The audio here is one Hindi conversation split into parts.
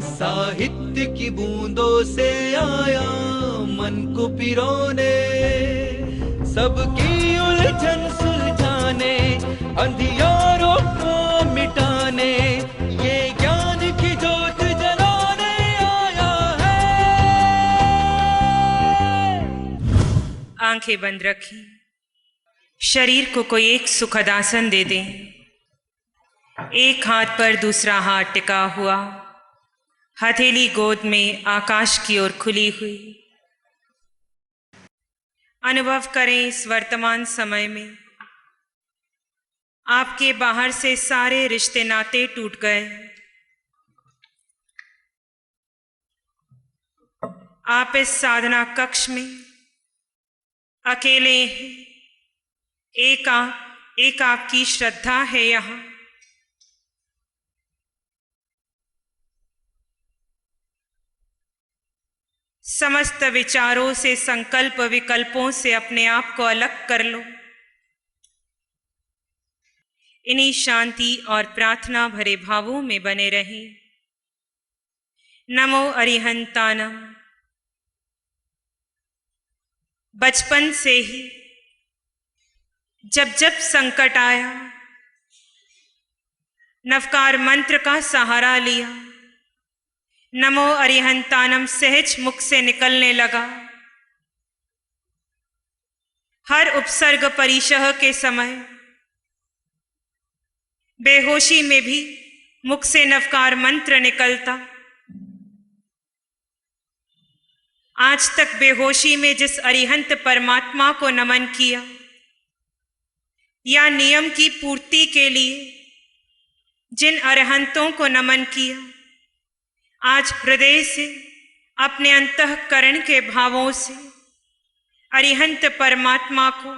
साहित्य की बूंदों से आया मन को पिरोने, सबकी उलझन सुलझाने, अंधियारों को मिटाने, ये ज्ञान की ज्योत जलाने आया है। आंखें बंद रखें, शरीर को कोई एक सुखद आसन दे दें। एक हाथ पर दूसरा हाथ टिका हुआ, हथेली गोद में आकाश की ओर खुली हुई। अनुभव करें इस वर्तमान समय में आपके बाहर से सारे रिश्ते नाते टूट गए। आप इस साधना कक्ष में अकेले हैं। एक आपकी श्रद्धा है यहाँ। समस्त विचारों से, संकल्प विकल्पों से अपने आप को अलग कर लो। इन्हीं शांति और प्रार्थना भरे भावों में बने रहें। नमो अरिहंतानम। बचपन से ही जब जब संकट आया, नवकार मंत्र का सहारा लिया। नमो अरिहंतानम सहज मुख से निकलने लगा। हर उपसर्ग परिशह के समय बेहोशी में भी मुख से नवकार मंत्र निकलता। आज तक बेहोशी में जिस अरिहंत परमात्मा को नमन किया, या नियम की पूर्ति के लिए जिन अरिहंतों को नमन किया, आज हृदय से, अपने अंतःकरण के भावों से अरिहंत परमात्मा को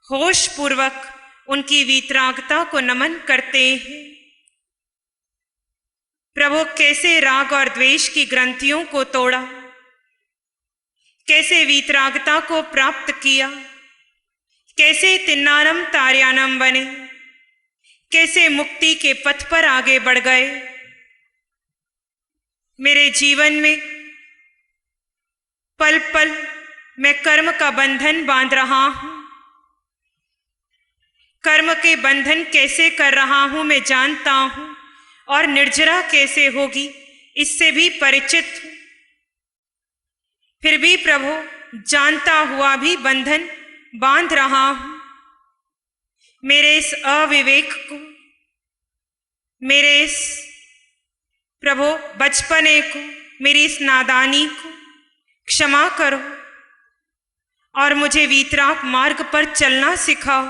होश पूर्वक उनकी वीतरागता को नमन करते हैं। प्रभु कैसे राग और द्वेष की ग्रंथियों को तोड़ा, कैसे वीतरागता को प्राप्त किया, कैसे तिन्नानम तार्यानम बने, कैसे मुक्ति के पथ पर आगे बढ़ गए। मेरे जीवन में पल पल मैं कर्म का बंधन बांध रहा हूं। कर्म के बंधन कैसे कर रहा हूं मैं जानता हूं, और निर्जरा कैसे होगी इससे भी परिचित हूं। फिर भी प्रभु जानता हुआ भी बंधन बांध रहा हूं। मेरे इस अविवेक को, मेरे इस प्रभु बचपने को, मेरी इस नादानी को क्षमा करो और मुझे वीतराग मार्ग पर चलना सिखाओ।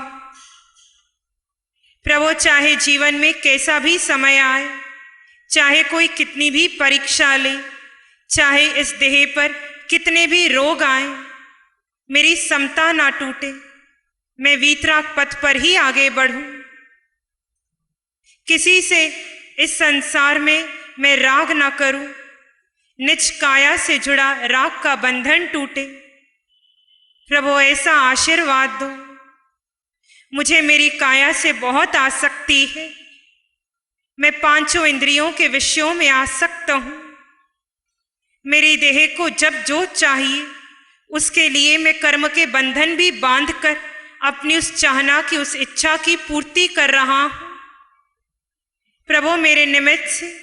प्रभु चाहे जीवन में कैसा भी समय आए, चाहे कोई कितनी भी परीक्षा ले, चाहे इस देह पर कितने भी रोग आए, मेरी समता ना टूटे। मैं वीतराग पथ पर ही आगे बढ़ूं। किसी से इस संसार में मैं राग ना करूं। निज काया से जुड़ा राग का बंधन टूटे। प्रभु ऐसा आशीर्वाद दो। मुझे मेरी काया से बहुत आसक्ति है। मैं पांचों इंद्रियों के विषयों में आसक्त हूं। मेरी देह को जब जो चाहिए उसके लिए मैं कर्म के बंधन भी बांधकर अपनी उस चाहना की, उस इच्छा की पूर्ति कर रहा हूं। प्रभु मेरे निमित्त से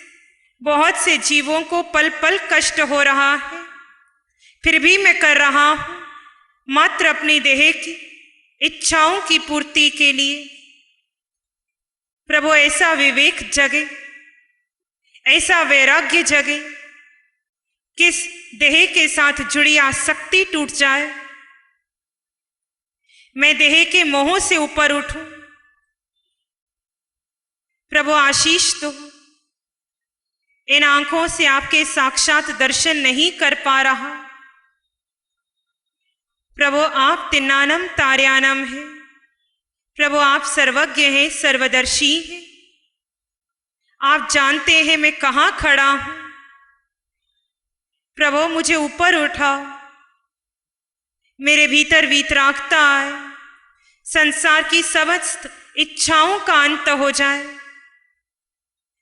बहुत से जीवों को पल पल कष्ट हो रहा है, फिर भी मैं कर रहा हूं मात्र अपनी देह की इच्छाओं की पूर्ति के लिए। प्रभु ऐसा विवेक जगे, ऐसा वैराग्य जगे, किस देह के साथ जुड़ी आसक्ति टूट जाए। मैं देह के मोह से ऊपर उठूं। प्रभु आशीष दो। इन आंखों से आपके साक्षात दर्शन नहीं कर पा रहा। प्रभु आप तिन्नानम तार्यानम हैं। प्रभु आप सर्वज्ञ हैं, सर्वदर्शी हैं। आप जानते हैं मैं कहां खड़ा हूं। प्रभु मुझे ऊपर उठाओ। मेरे भीतर वीतरागता आए। संसार की समस्त इच्छाओं का अंत हो जाए।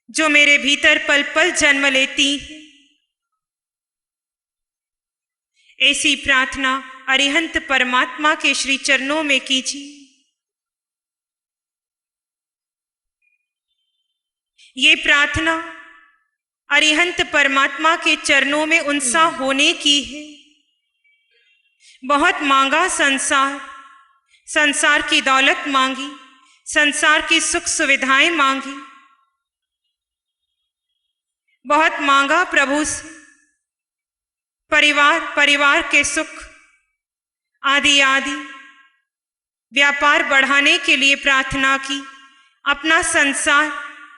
जो मेरे भीतर पल पल जन्म लेती हैं। ऐसी प्रार्थना अरिहंत परमात्मा के श्री चरणों में कीजिए। ये प्रार्थना अरिहंत परमात्मा के चरणों में उनसा होने की है। बहुत मांगा संसार, संसार की दौलत मांगी, संसार की सुख सुविधाएं मांगी, बहुत मांगा प्रभु से परिवार के सुख आदि आदि, व्यापार बढ़ाने के लिए प्रार्थना की, अपना संसार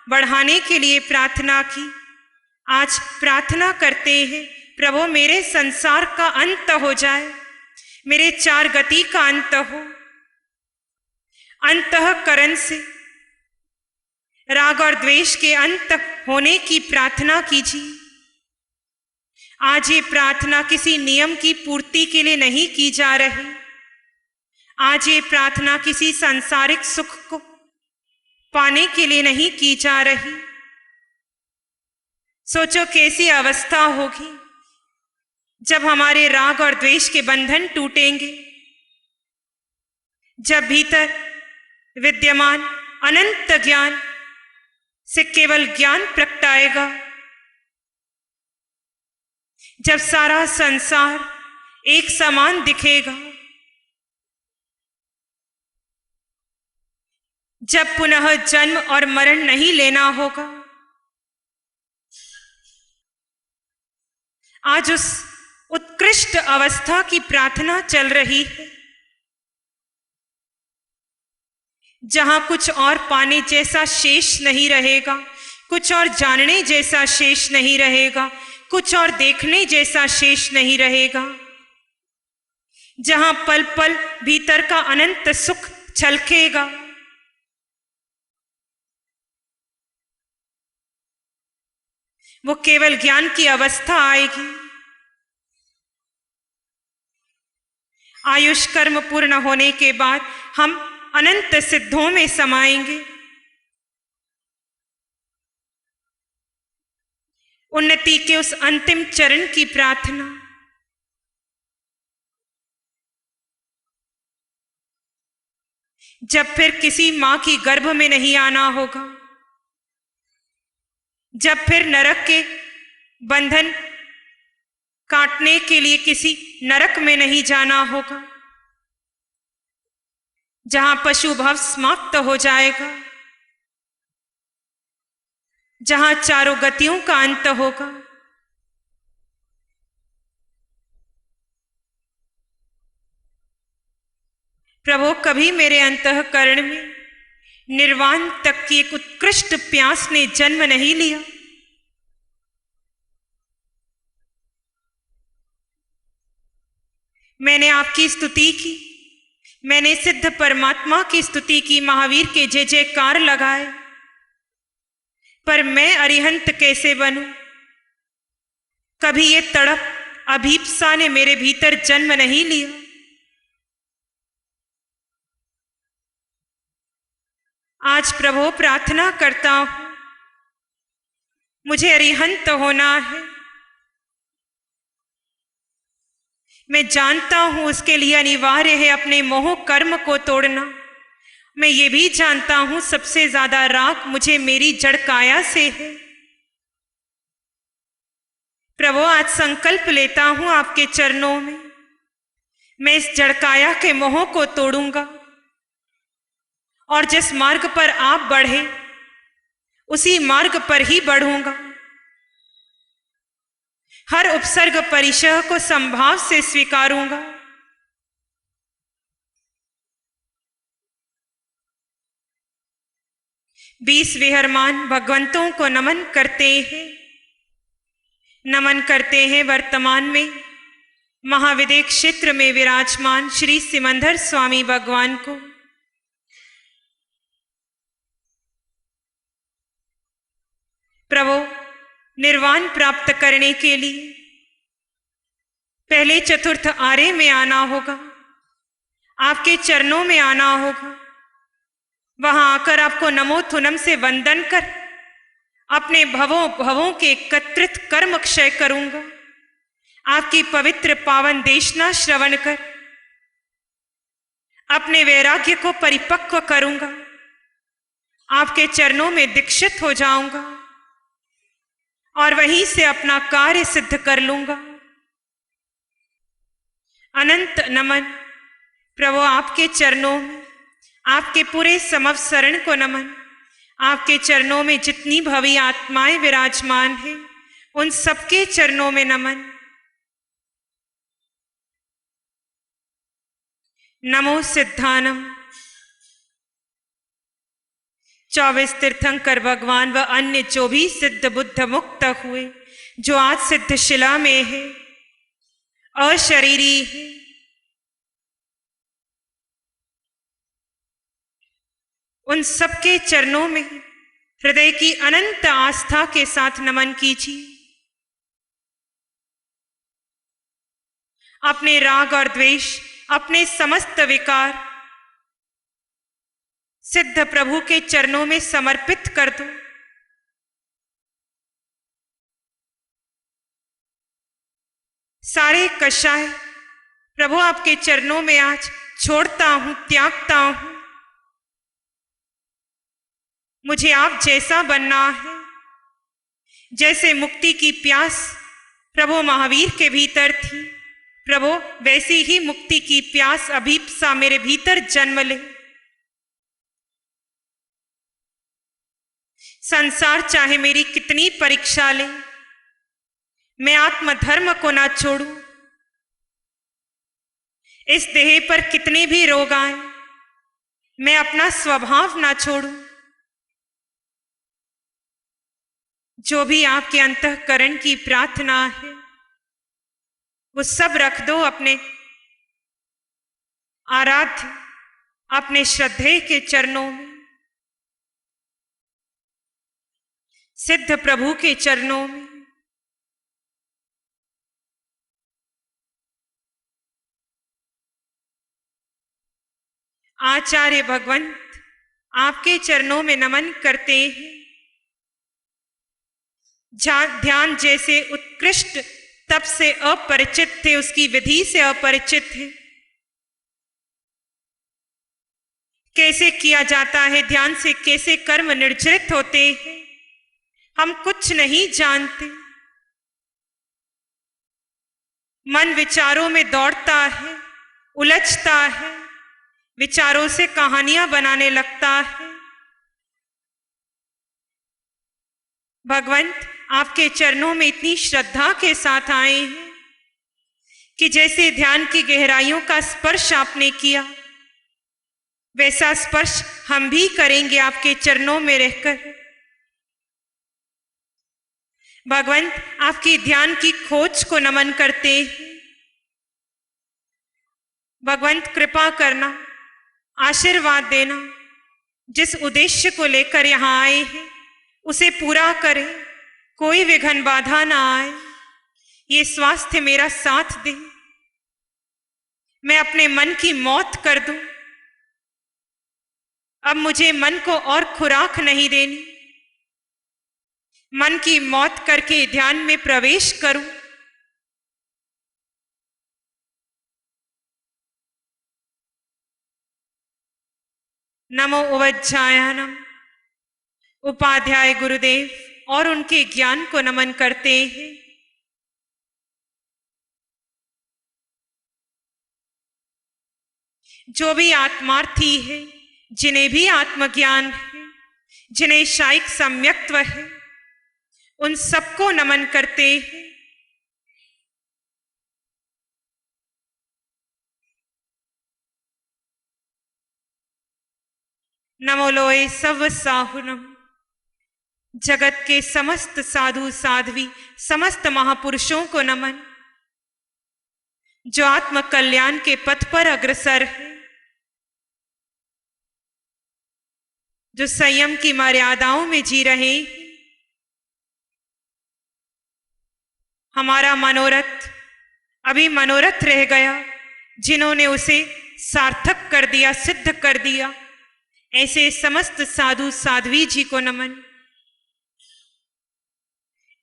बढ़ाने के लिए प्रार्थना की। आज प्रार्थना करते हैं, प्रभु मेरे संसार का अंत हो जाए, मेरे चार गति का अंत हो। अंतःकरण से राग और द्वेष के अंत होने की प्रार्थना कीजिए। आज ये प्रार्थना किसी नियम की पूर्ति के लिए नहीं की जा रही। आज ये प्रार्थना किसी सांसारिक सुख को पाने के लिए नहीं की जा रही। सोचो कैसी अवस्था होगी जब हमारे राग और द्वेष के बंधन टूटेंगे, जब भीतर विद्यमान अनंत ज्ञान से केवल ज्ञान प्रगटाएगा, जब सारा संसार एक समान दिखेगा, जब पुनः जन्म और मरण नहीं लेना होगा। आज उस उत्कृष्ट अवस्था की प्रार्थना चल रही है जहां कुछ और पाने जैसा शेष नहीं रहेगा, कुछ और जानने जैसा शेष नहीं रहेगा, कुछ और देखने जैसा शेष नहीं रहेगा, जहां पल पल भीतर का अनंत सुख छलकेगा। वो केवल ज्ञान की अवस्था आएगी। आयुष कर्म पूर्ण होने के बाद हम अनंत सिद्धों में समाएंगे। उन्नति के उस अंतिम चरण की प्रार्थना। जब फिर किसी मां की गर्भ में नहीं आना होगा, जब फिर नरक के बंधन काटने के लिए किसी नरक में नहीं जाना होगा, जहां पशु भाव समाप्त हो जाएगा, जहां चारों गतियों का अंत होगा। प्रभु कभी मेरे अंतःकरण में निर्वाण तक की एक उत्कृष्ट प्यास ने जन्म नहीं लिया। मैंने आपकी स्तुति की, मैंने सिद्ध परमात्मा की स्तुति की, महावीर के जय जयकार लगाए, पर मैं अरिहंत कैसे बनूं? कभी ये तड़प अभीप्सा ने मेरे भीतर जन्म नहीं लिया। आज प्रभु प्रार्थना करता हूं, मुझे अरिहंत होना है। मैं जानता हूं उसके लिए अनिवार्य है अपने मोह कर्म को तोड़ना। मैं ये भी जानता हूं सबसे ज्यादा राग मुझे मेरी जड़ काया से है। प्रभु आज संकल्प लेता हूं आपके चरणों में, मैं इस जड़ काया के मोह को तोड़ूंगा और जिस मार्ग पर आप बढ़े उसी मार्ग पर ही बढ़ूंगा। हर उपसर्ग परिचय को संभाव से स्वीकारूंगा। बीस विहरमान भगवंतों को नमन करते हैं। नमन करते हैं वर्तमान में महाविदेह क्षेत्र में विराजमान श्री सिमंदर स्वामी भगवान को। प्रभु निर्वाण प्राप्त करने के लिए पहले चतुर्थ आरे में आना होगा, आपके चरणों में आना होगा। वहां आकर आपको नमो थुनम से वंदन कर अपने भवों भवों के एकत्रित कर्म क्षय करूंगा। आपकी पवित्र पावन देशना श्रवण कर अपने वैराग्य को परिपक्व करूंगा। आपके चरणों में दीक्षित हो जाऊंगा और वहीं से अपना कार्य सिद्ध कर लूंगा। अनंत नमन प्रभु, आपके चरणों में, आपके पूरे समवसरण को नमन। आपके चरणों में जितनी भवी आत्माएं विराजमान हैं, उन सबके चरणों में नमन। नमो सिद्धानम। 24 तीर्थंकर भगवान व अन्य जो भी सिद्ध बुद्ध मुक्त हुए, जो आज सिद्ध शिला में है, अशरीरी है, उन सबके चरणों में हृदय की अनंत आस्था के साथ नमन कीजिए। अपने राग और द्वेष, अपने समस्त विकार सिद्ध प्रभु के चरणों में समर्पित कर दो। सारे कषाय प्रभु आपके चरणों में आज छोड़ता हूं, त्यागता हूं। मुझे आप जैसा बनना है। जैसे मुक्ति की प्यास प्रभु महावीर के भीतर थी, प्रभु वैसी ही मुक्ति की प्यास, अभीप्सा मेरे भीतर जन्म ले। संसार चाहे मेरी कितनी परीक्षा ले, मैं आत्मधर्म को ना छोड़ूं। इस देह पर कितने भी रोग आए, मैं अपना स्वभाव ना छोड़ूं। जो भी आपके अंतःकरण की प्रार्थना है, वो सब रख दो अपने आराध्य, अपने श्रद्धेय के चरणों में, सिद्ध प्रभु के चरणों में। आचार्य भगवंत आपके चरणों में नमन करते हैं। ध्यान जैसे उत्कृष्ट तप से अपरिचित थे, उसकी विधि से अपरिचित थे। कैसे किया जाता है, ध्यान से कैसे कर्म निर्जरित होते हैं, हम कुछ नहीं जानते। मन विचारों में दौड़ता है, उलझता है, विचारों से कहानियां बनाने लगता है। भगवंत आपके चरणों में इतनी श्रद्धा के साथ आए हैं कि जैसे ध्यान की गहराइयों का स्पर्श आपने किया, वैसा स्पर्श हम भी करेंगे आपके चरणों में रहकर। भगवंत आपकी ध्यान की खोज को नमन करते हैं। भगवंत कृपा करना, आशीर्वाद देना। जिस उद्देश्य को लेकर यहां आए हैं उसे पूरा करें, कोई विघ्न बाधा ना आए। ये स्वास्थ्य मेरा साथ दे, मैं अपने मन की मौत कर दूं। अब मुझे मन को और खुराक नहीं देनी, मन की मौत करके ध्यान में प्रवेश करूं। नमो उवज्जायनम। उपाध्याय गुरुदेव और उनके ज्ञान को नमन करते हैं। जो भी आत्मार्थी है, जिन्हें भी आत्मज्ञान है, जिन्हें शायिक सम्यक्त्व है, उन सबको नमन करते हैं। नमो लोए सव साहुनम। जगत के समस्त साधु साध्वी, समस्त महापुरुषों को नमन, जो आत्म कल्याण के पथ पर अग्रसर है, जो संयम की मर्यादाओं में जी रहे हैं। हमारा मनोरथ अभी मनोरथ रह गया, जिन्होंने उसे सार्थक कर दिया, सिद्ध कर दिया, ऐसे समस्त साधु साध्वी जी को नमन।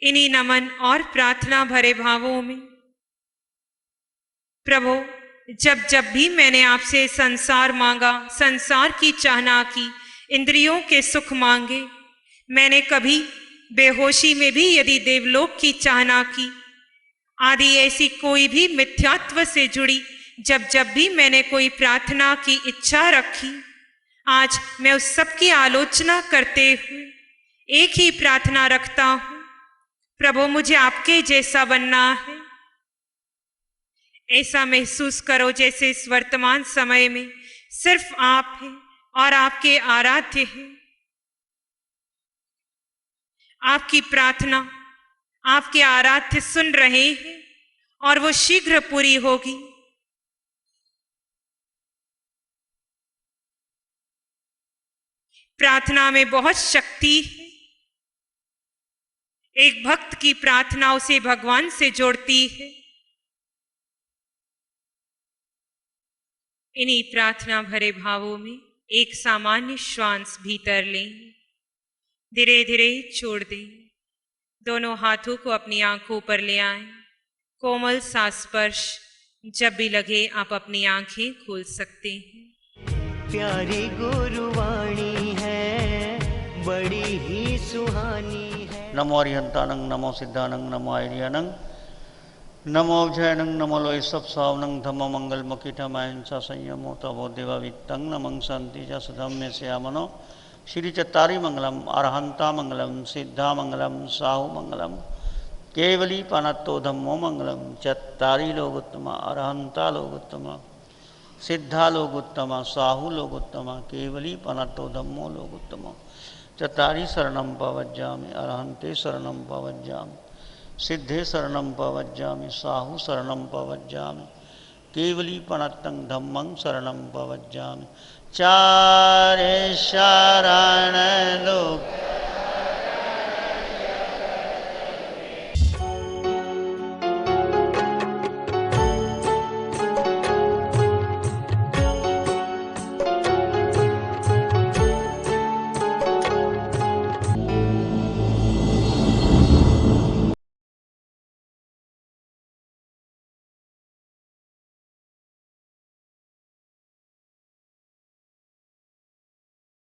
इन्हीं नमन और प्रार्थना भरे भावों में प्रभु, जब जब भी मैंने आपसे संसार मांगा, संसार की चाहना की, इंद्रियों के सुख मांगे, मैंने कभी बेहोशी में भी यदि देवलोक की चाहना की आदि ऐसी कोई भी मिथ्यात्व से जुड़ी जब जब भी मैंने कोई प्रार्थना की इच्छा रखी, आज मैं उस सब की आलोचना करते हुए एक ही प्रार्थना रखता हूं, प्रभु मुझे आपके जैसा बनना है। ऐसा महसूस करो जैसे इस वर्तमान समय में सिर्फ आप हैं और आपके आराध्य हैं। आपकी प्रार्थना आपके आराध्य सुन रहे हैं और वो शीघ्र पूरी होगी। प्रार्थना में बहुत शक्ति है। एक भक्त की प्रार्थना उसे भगवान से जोड़ती है। इन्हीं प्रार्थना भरे भावों में एक सामान्य श्वास भीतर लें, धीरे धीरे छोड़ दें। दोनों हाथों को अपनी आंखों पर ले आएं। कोमल सा स्पर्श, जब भी लगे आप अपनी आंखें खोल सकते हैं। प्यारी गुरुवाणी है, बड़ी ही सुहानी है। नमो अरिहंतानंग, नमो सिद्धानंग, नमो आर्यानंग, नमो अभ्ययनंग, नमो लोय सब सावनंग, धम्म मंगल मकीठमायंसा संयमो तवो देवावित्तंग, नमं शांति च सधम्य श्यामनो, श्री चत्तारी मंगलम, अरहंता मंगलम, सिद्धा मंगलम, साहु मंगलम, केवली पानत्तो धम्मो मंगलम। चत्तारी लोगोत्तमा, अरहंता लोगोत्तमा, सिद्धा लोगोत्तमा, साहु लोगोत्तमा, केवली पानत्तो धम्मो लोगोत्तमा। चत्तारी शरणं पवज्जामि, अरहंते शरणं पवज्जामि, सिद्धे शरणं पवज्जामि, साहु शरणं पवज्जामि, केवली पनत्तं धम्मं शरणं पवज्जामि। चारे शरण लोक